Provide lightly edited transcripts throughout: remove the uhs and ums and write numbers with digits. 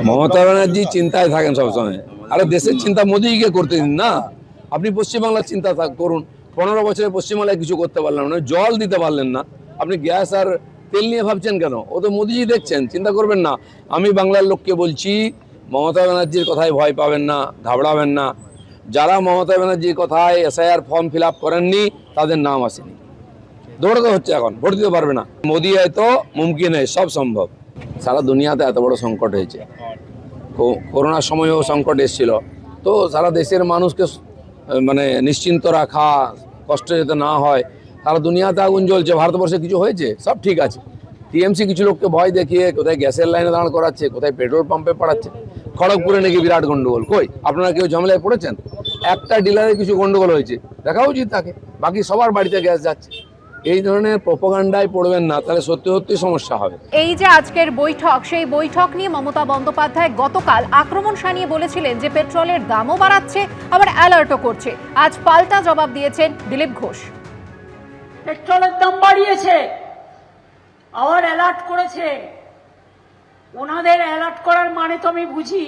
মমতা ব্যানার্জি চিন্তায় থাকেন সবসময়। আরে দেশের চিন্তা মোদিকে করতে দিন না। আপনি পশ্চিমবাংলার চিন্তা করুন। 15 বছরে পশ্চিমবাংলায় কিছু করতে পারলেন না, জল দিতে পারলেন না, আপনি গ্যাস আর তেল নিয়ে ভাবছেন কেন? ও তো মোদিজি দেখছেন, চিন্তা করবেন না। আমি বাংলার লোককে বলছি, মমতা ব্যানার্জির কথায় ভয় পাবেন না, ঘাবড়াবেন না। যারা মমতা ব্যানার্জির কথায় এসআইআর ফর্ম ফিল আপ করেননি তাদের নাম আসেনি, দৌড়াতে হচ্ছে, এখন ভোট দিতে পারবে না। মোদি হয়তো মুমকিন হয়, সব সম্ভব। সারা দুনিয়াতে এত বড় সংকট হয়েছে, করোনার সময়ও সংকট এসেছিল, তো সারা দেশের মানুষকে মানে নিশ্চিন্ত রাখা, কষ্ট যাতে না হয়। সারা দুনিয়াতে আগুন জ্বলছে, ভারতবর্ষে কিছু হয়েছে? সব ঠিক আছে। টিএমসি কিছু লোককে ভয় দেখিয়ে কোথায় গ্যাসের লাইনে দাঁড় করাচ্ছে, কোথায় পেট্রোল পাম্পে পাঠাচ্ছে। খড়গপুরে নাকি বিরাট গন্ডগোল, কই আপনারা কেউ ঝামেলায় পড়েছেন? একটা ডিলারে কিছু গন্ডগোল হয়েছে, দেখা উচিত তাকে, বাকি সবার বাড়িতে গ্যাস যাচ্ছে। এই ধরনের প্রোপাগান্ডায় পড়বেন না, তাহলে সত্যি সত্যি সমস্যা হবে। এই যে আজকের বৈঠক, সেই বৈঠক নিয়ে মমতা বন্দ্যোপাধ্যায় গতকাল আক্রমণ শানিয়ে বলেছিলেন যে পেট্রোলের দামও বাড়াচ্ছে, আবার অ্যালার্টও করছে। আজ পাল্টা জবাব দিয়েছেন দিলীপ ঘোষ। পেট্রোলের দাম বাড়িয়েছে, আবার অ্যালার্ট করেছে। ওনাদের অ্যালার্ট করার মানে তো আমি বুঝি,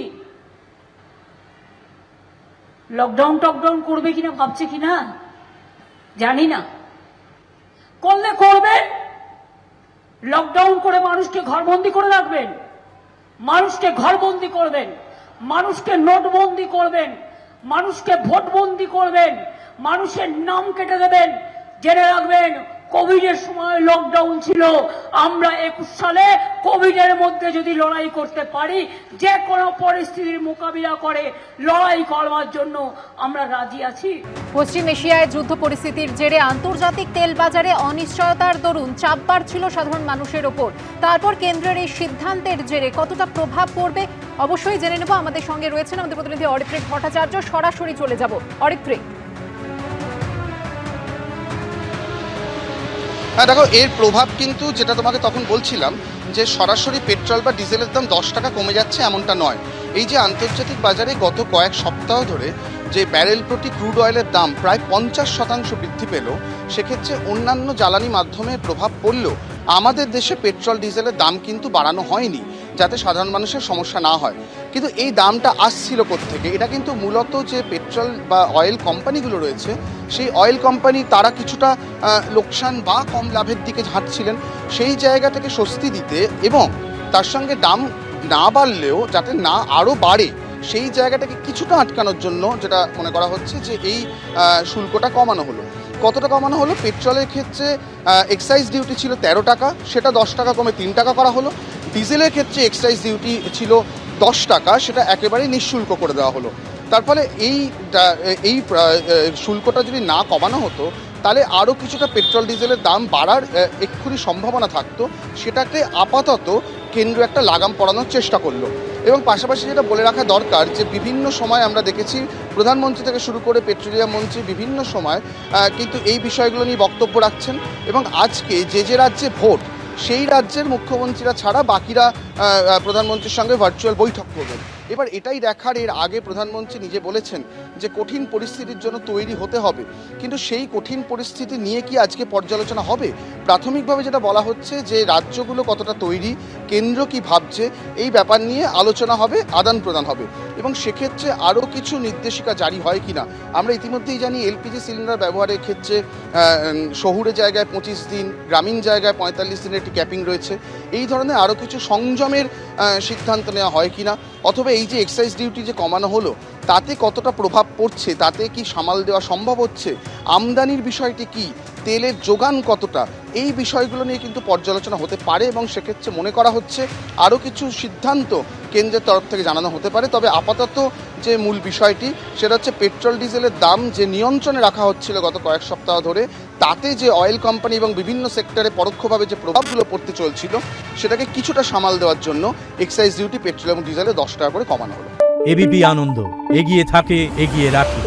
লকডাউন টকডাউন করবে কিনা ভাবছে কিনা জানি না। করলে করবেন, লকডাউন করে মানুষকে ঘরবন্দি করে রাখবেন, মানুষকে ঘরবন্দি করবেন, মানুষকে নোটবন্দি করবেন, মানুষকে ভোটবন্দি করবেন, মানুষের নাম কেটে দেবেন। জেনে রাখবেন, কোভিডের সময় লকডাউন ছিল, আমরা 21 সালে কোভিডের মধ্যে যদি লড়াই করতে পারি, যে কোনো পরিস্থিতির মোকাবিলা করে লড়াই করবার জন্য আমরা রাজি আছি। পশ্চিম এশিয়ায় যুদ্ধ পরিস্থিতির জেরে আন্তর্জাতিক তেল বাজারে অনিশ্চয়তার দরুন চাপ বাড়ছিল সাধারণ মানুষের ওপর। তারপর কেন্দ্রের এই সিদ্ধান্তের জেরে কতটা প্রভাব পড়বে অবশ্যই জেনে নেব। আমাদের সঙ্গে রয়েছেন আমাদের প্রতিনিধি অরিত্রিক ভট্টাচার্য। সরাসরি চলে যাব অরিত্রিক। হ্যাঁ দেখো, এর প্রভাব কিন্তু যেটা তোমাকে তখন বলছিলাম যে সরাসরি পেট্রোল বা ডিজেলের দাম 10 টাকা কমে যাচ্ছে এমনটা নয়। এই যে আন্তর্জাতিক বাজারে গত কয়েক সপ্তাহ ধরে যে ব্যারেল প্রতি ক্রুড অয়েলের দাম প্রায় 50% বৃদ্ধি পেল, সেক্ষেত্রে অন্যান্য জ্বালানি মাধ্যমের প্রভাব পড়লেও আমাদের দেশে পেট্রোল ডিজেলের দাম কিন্তু বাড়ানো হয়নি, যাতে সাধারণ মানুষের সমস্যা না হয়। কিন্তু এই দামটা আসছিল কোত্থেকে? এটা কিন্তু মূলত যে পেট্রোল বা অয়েল কোম্পানিগুলো রয়েছে, সেই অয়েল কোম্পানি তারা কিছুটা লোকসান বা কম লাভের দিকে ঝাঁটছিলেন। সেই জায়গা থেকে স্বস্তি দিতে এবং তার সঙ্গে দাম না বাড়লেও যাতে না আরও বাড়ে, সেই জায়গাটাকে কিছুটা আটকানোর জন্য যেটা মনে করা হচ্ছে যে এই শুল্কটা কমানো হলো। কতটা কমানো হলো? পেট্রোলের ক্ষেত্রে এক্সাইজ ডিউটি ছিল 13 টাকা, সেটা 10 টাকা কমে 3 টাকা করা হলো। ডিজেলের ক্ষেত্রে এক্সাইজ ডিউটি ছিল 10 টাকা, সেটা একেবারেই নিঃশুল্ক করে দেওয়া হলো। তার ফলে এই শুল্কটা যদি না কমানো হতো, তাহলে আরও কিছুটা পেট্রোল ডিজেলের দাম বাড়ার এক্ষুনি সম্ভাবনা থাকতো। সেটাকে আপাতত কেন্দ্র একটা লাগাম পড়ানোর চেষ্টা করলো। এবং পাশাপাশি যেটা বলে রাখা দরকার যে বিভিন্ন সময় আমরা দেখেছি প্রধানমন্ত্রী থেকে শুরু করে পেট্রোলিয়াম মন্ত্রী বিভিন্ন সময় কিন্তু এই বিষয়গুলো নিয়ে বক্তব্য রাখছেন। এবং আজকে যে রাজ্যে ভোট, সেই রাজ্যের মুখ্যমন্ত্রীরা ছাড়া বাকিরা প্রধানমন্ত্রীর সঙ্গে ভার্চুয়াল বৈঠক করবেন। এবার এটাই দেখার, এর আগে প্রধানমন্ত্রী নিজে বলেছেন যে কঠিন পরিস্থিতির জন্য তৈরি হতে হবে, কিন্তু সেই কঠিন পরিস্থিতি নিয়ে কি আজকে পর্যালোচনা হবে? প্রাথমিকভাবে যেটা বলা হচ্ছে যে রাজ্যগুলো কতটা তৈরি, কেন্দ্র কি ভাবছে, এই ব্যাপার নিয়ে আলোচনা হবে, আদান প্রদান হবে। এবং সেক্ষেত্রে আরও কিছু নির্দেশিকা জারি হয় কিনা। আমরা ইতিমধ্যেই জানি এলপিজি সিলিন্ডার ব্যবহারের ক্ষেত্রে শহুরে জায়গায় 25 দিন, গ্রামীণ জায়গায় 45 দিনের একটি ক্যাপিং রয়েছে। এই ধরনের আরও কিছু সংযমের সিদ্ধান্ত নেওয়া হয় কিনা, অথবা এই যে এক্সাইজ ডিউটি যে কমানো হলো, তাতে কতটা প্রভাব পড়ছে, তাতে কি সামাল দেওয়া সম্ভব হচ্ছে, আমদানির বিষয়টি কি, তেলের যোগান কতটা, এই বিষয়গুলো নিয়ে কিন্তু পর্যালোচনা হতে পারে। এবং সেক্ষেত্রে মনে করা হচ্ছে আরও কিছু সিদ্ধান্ত কেন্দ্রের তরফ থেকে জানানো হতে পারে। তবে আপাতত যে মূল বিষয়টি, সেটা হচ্ছে পেট্রোল ডিজেলের দাম যে নিয়ন্ত্রণে রাখা হচ্ছিল গত কয়েক সপ্তাহ ধরে, তাতে যে অয়েল কোম্পানি এবং বিভিন্ন সেক্টরে পরোক্ষভাবে যে প্রভাবগুলো পড়তে চলছিল, সেটাকে কিছুটা সামাল দেওয়ার জন্য এক্সাইজ ডিউটি পেট্রোল এবং ডিজেলে 10 টাকা করে কমানো হলো। এবিপি আনন্দ, এগিয়ে থাকে, এগিয়ে রাখে।